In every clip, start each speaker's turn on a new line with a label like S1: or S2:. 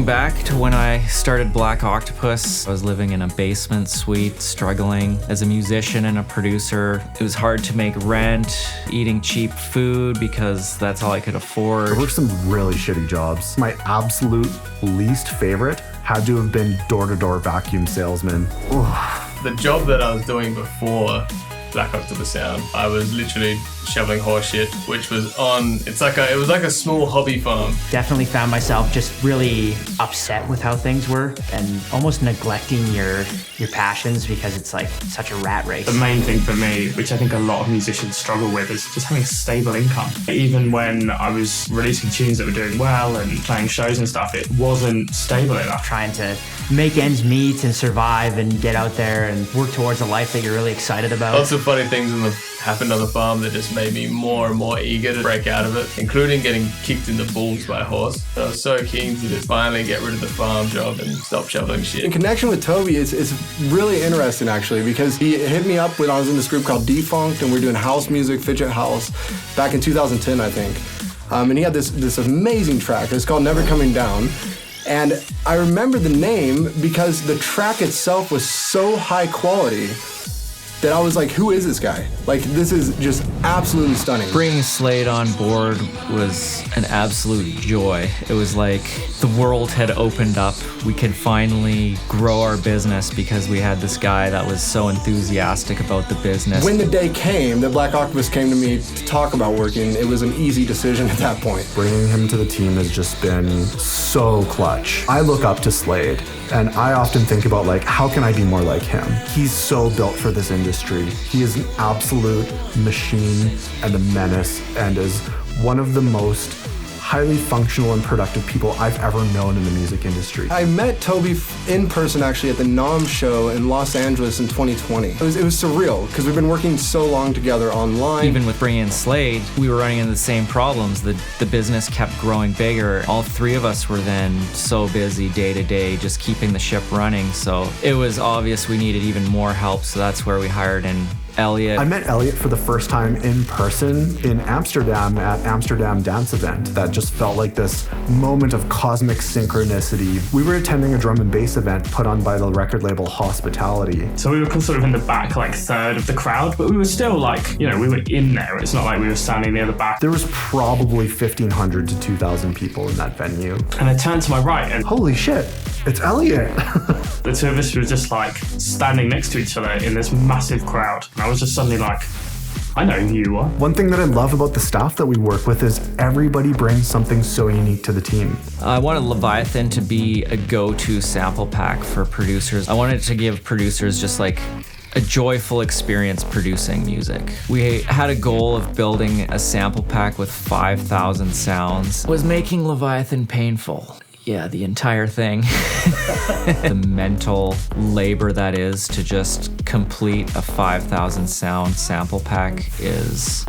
S1: Thinking back to when I started Black Octopus, I was living in a basement suite, struggling as a musician and a producer. It was hard to make rent, eating cheap food because that's all I could afford.
S2: I worked some really shitty jobs. My absolute least favorite had to have been door-to-door vacuum salesman.
S3: The job that I was doing before Black Octopus Sound, I was literally shoveling horse shit, which was it was like a small hobby farm.
S4: Definitely found myself just really upset with how things were and almost neglecting your passions because it's like such a rat race.
S5: The main thing for me, which I think a lot of musicians struggle with, is just having a stable income. Even when I was releasing tunes that were doing well and playing shows and stuff, it wasn't stable enough.
S4: Trying to make ends meet and survive and get out there and work towards a life that you're really excited about.
S3: Lots of funny things happened on the farm that just made me more and more eager to break out of it, including getting kicked in the balls by a horse. I was so keen to just finally get rid of the farm job and stop shoveling shit.
S6: In connection with Toby, it's really interesting actually, because he hit me up when I was in this group called Defunct and we were doing house music, fidget house, back in 2010 I think. And he had this amazing track. It's called Never Coming Down. And I remember the name because the track itself was so high quality that I was like, who is this guy? Like, this is just absolutely stunning.
S1: Bringing Slade on board was an absolute joy. It was like the world had opened up. We could finally grow our business because we had this guy that was so enthusiastic about the business.
S6: When the day came that Black Octopus came to me to talk about working, it was an easy decision at that point.
S2: Bringing him to the team has just been so clutch. I look up to Slade, and I often think about, like, how can I be more like him? He's so built for this industry. He is an absolute machine and a menace, and is one of the most highly functional and productive people I've ever known in the music industry.
S6: I met Toby in person actually at the NOM show in Los Angeles in 2020. It was surreal because we've been working so long together online.
S1: Even with bringing in Slade, we were running into the same problems. The business kept growing bigger. All three of us were then so busy day to day just keeping the ship running. So it was obvious we needed even more help. So that's where we hired in Elliot.
S2: I met Elliot for the first time in person in Amsterdam at Amsterdam Dance Event. That just felt like this moment of cosmic synchronicity. We were attending a drum and bass event put on by the record label Hospitality.
S5: So we were sort of in the back, like third of the crowd, but we were still like, we were in there. It's not like we were standing near the back.
S2: There was probably 1,500 to 2,000 people in that venue.
S5: And I turned to my right and
S2: holy shit, it's Elliot.
S5: The two of us were just like standing next to each other in this massive crowd. And I was just suddenly like, I know who you are.
S2: One thing that I love about the staff that we work with is everybody brings something so unique to the team.
S1: I wanted Leviathan to be a go-to sample pack for producers. I wanted to give producers just like a joyful experience producing music. We had a goal of building a sample pack with 5,000 sounds. It was making Leviathan painful. Yeah, the entire thing. The mental labor that is to just complete a 5,000 sound sample pack is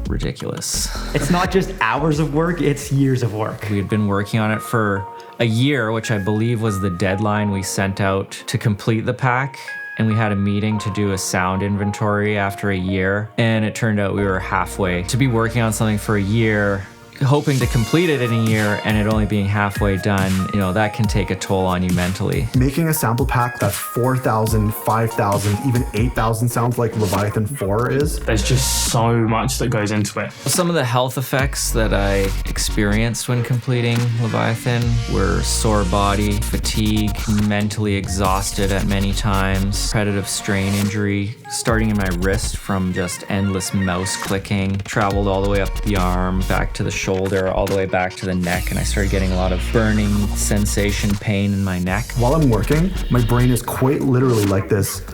S1: ridiculous.
S4: It's not just hours of work, it's years of work.
S1: We had been working on it for a year, which I believe was the deadline we sent out to complete the pack. And we had a meeting to do a sound inventory after a year. And it turned out we were halfway. To be working on something for a year, hoping to complete it in a year and it only being halfway done, that can take a toll on you mentally.
S2: Making a sample pack that's 4,000, 5,000, even 8,000 sounds like Leviathan 4 is.
S5: There's just so much that goes into it.
S1: Some of the health effects that I experienced when completing Leviathan were sore body, fatigue, mentally exhausted at many times, repetitive strain injury, starting in my wrist from just endless mouse clicking, traveled all the way up the arm, back to the shoulder, all the way back to the neck, and I started getting a lot of burning sensation, pain in my neck.
S2: While I'm working, my brain is quite literally like this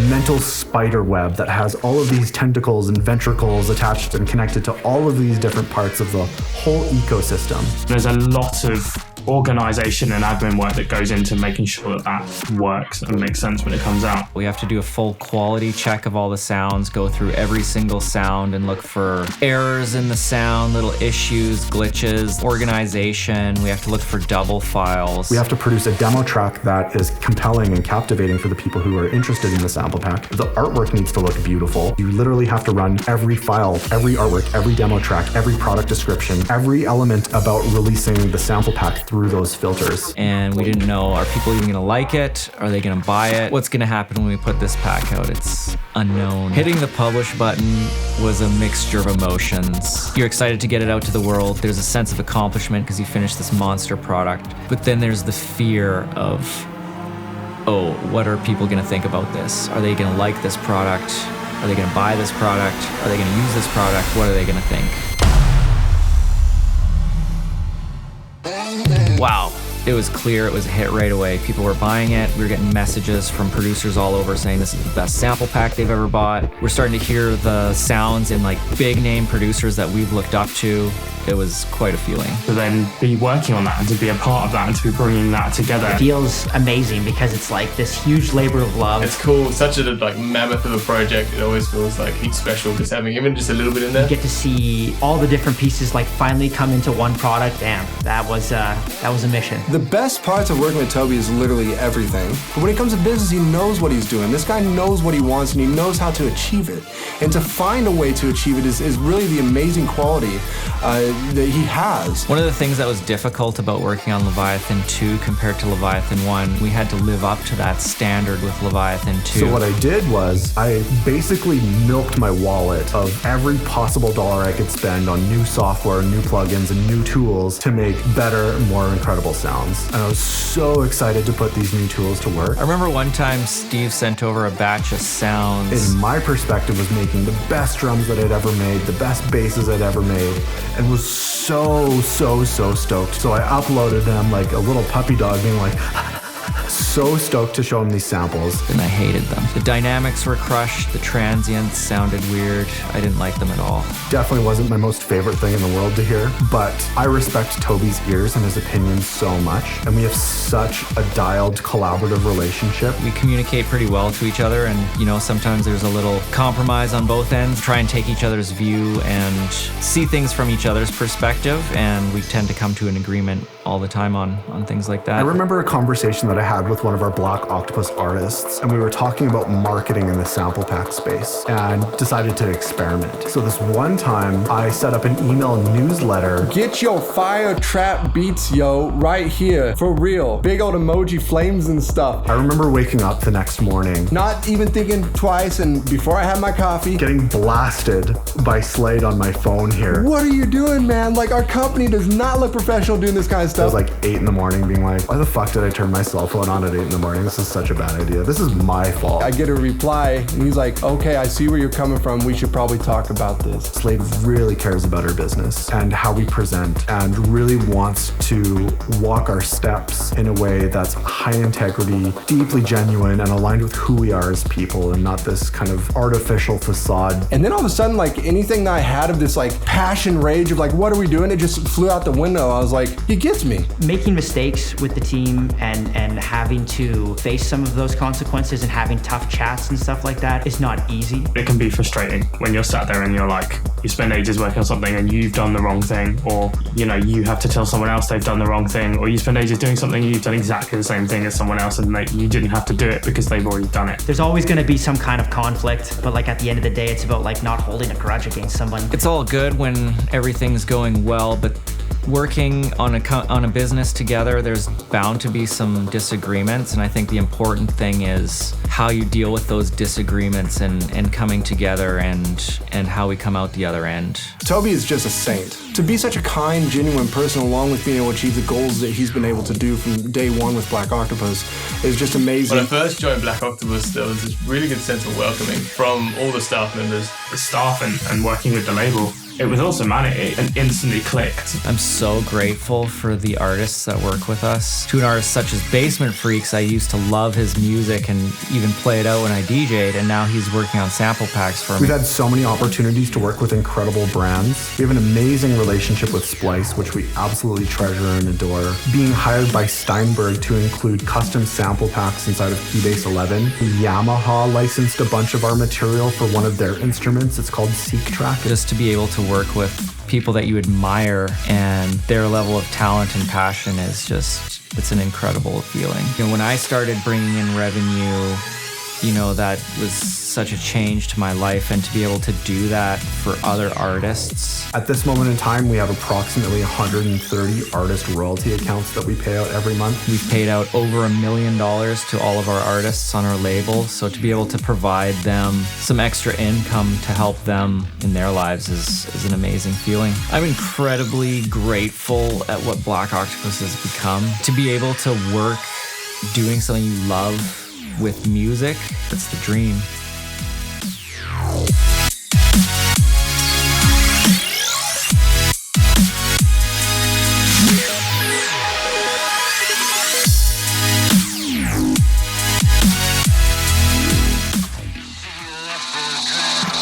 S2: mental spider web that has all of these tentacles and ventricles attached and connected to all of these different parts of the whole ecosystem.
S5: There's a lot of organization and admin work that goes into making sure that that works and makes sense when it comes out.
S1: We have to do a full quality check of all the sounds, go through every single sound and look for errors in the sound, little issues, glitches, organization. We have to look for double files.
S2: We have to produce a demo track that is compelling and captivating for the people who are interested in the sample pack. The artwork needs to look beautiful. You literally have to run every file, every artwork, every demo track, every product description, every element about releasing the sample pack through those filters.
S1: And we didn't know, are people even gonna like it? Are they gonna buy it? What's gonna happen when we put this pack out? It's unknown. Hitting the publish button was a mixture of emotions. You're excited to get it out to the world. There's a sense of accomplishment because you finished this monster product. But then there's the fear of, oh, what are people gonna think about this? Are they gonna like this product? Are they gonna buy this product? Are they gonna use this product? What are they gonna think? Wow. It was clear, it was a hit right away. People were buying it. We were getting messages from producers all over saying this is the best sample pack they've ever bought. We're starting to hear the sounds in like big name producers that we've looked up to. It was quite a feeling.
S5: To then be working on that and to be a part of that and to be bringing that together.
S4: It feels amazing because it's like this huge labor of love.
S3: It's cool. Such a like mammoth of a project. It always feels like it's special just having even just a little bit in there.
S4: You get to see all the different pieces like finally come into one product. Damn, that was a mission.
S6: The best parts of working with Toby is literally everything. But when it comes to business, he knows what he's doing. This guy knows what he wants and he knows how to achieve it. And to find a way to achieve it is really the amazing quality that he has.
S1: One of the things that was difficult about working on Leviathan 2 compared to Leviathan 1, we had to live up to that standard with Leviathan 2.
S2: So what I did was I basically milked my wallet of every possible dollar I could spend on new software, new plugins, and new tools to make better, more incredible sounds. And I was so excited to put these new tools to work.
S1: I remember one time Steve sent over a batch of sounds.
S2: In my perspective, was making the best drums that I'd ever made, the best basses I'd ever made, and was so stoked. So I uploaded them like a little puppy dog being like, so stoked to show him these samples.
S1: And I hated them. The dynamics were crushed, the transients sounded weird. I didn't like them at all.
S2: Definitely wasn't my most favorite thing in the world to hear, but I respect Toby's ears and his opinions so much, and we have such a dialed collaborative relationship.
S1: We communicate pretty well to each other, and sometimes there's a little compromise on both ends, try and take each other's view and see things from each other's perspective, and we tend to come to an agreement all the time on things like that.
S2: I remember a conversation that I had with one of our Black Octopus artists, and we were talking about marketing in the sample pack space and decided to experiment. So this one time I set up an email newsletter.
S6: Get your fire trap beats, yo, right here. For real. Big old emoji flames and stuff.
S2: I remember waking up the next morning,
S6: Not even thinking twice, and before I had my coffee,
S2: getting blasted by Slade on my phone here.
S6: what are you doing, man? Like, our company does not look professional doing this kind of
S2: It
S6: stuff.
S2: was like 8 in the morning being like, why the fuck did I turn my cell phone on at 8 in the morning? This is such a bad idea. This is my fault.
S6: I get a reply, and he's like, okay, I see where you're coming from. We should probably talk about this.
S2: Slade really cares about our business and how we present and really wants to walk our steps in a way that's high integrity, deeply genuine, and aligned with who we are as people and not this kind of artificial facade.
S6: And then all of a sudden, like, anything that I had of this, like, passion rage of, like, what are we doing? It just flew out the window. I was like, he gets me.
S4: Making mistakes with the team and having to face some of those consequences and having tough chats and stuff like that is not easy.
S5: It can be frustrating when you're sat there and you're like, you spend ages working on something and you've done the wrong thing, or you have to tell someone else they've done the wrong thing, or you spend ages doing something and you've done exactly the same thing as someone else and you didn't have to do it because they've already done it.
S4: There's always going to be some kind of conflict, but like at the end of the day, it's about like not holding a grudge against someone.
S1: It's all good when everything's going well, but working on a business together, there's bound to be some disagreements, and I think the important thing is how you deal with those disagreements and coming together and how we come out the other end.
S6: Toby is just a saint. To be such a kind, genuine person, along with being able to achieve the goals that he's been able to do from day one with Black Octopus, is just amazing.
S3: When I first joined Black Octopus, there was this really good sense of welcoming from all the staff members.
S5: The staff and working with the label, it was awesome, man. It instantly clicked.
S1: I'm so grateful for the artists that work with us. To an artist such as Basement Freaks, I used to love his music and even play it out when I DJ'd, and now he's working on sample packs for me.
S2: We've had so many opportunities to work with incredible brands. We have an amazing relationship with Splice, which we absolutely treasure and adore. Being hired by Steinberg to include custom sample packs inside of Keybase 11. Yamaha licensed a bunch of our material for one of their instruments. It's called Seek Track.
S1: Just to be able to work with people that you admire and their level of talent and passion is just, it's an incredible feeling. You know, when I started bringing in revenue, you know, that was such a change to my life, and to be able to do that for other artists.
S2: At this moment in time, we have approximately 130 artist royalty accounts that we pay out every month.
S1: We've paid out over $1 million to all of our artists on our label, so to be able to provide them some extra income to help them in their lives is an amazing feeling. I'm incredibly grateful at what Black Octopus has become. To be able to work doing something you love with music, that's the dream.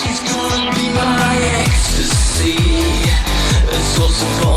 S7: It's gonna be my ecstasy. It's also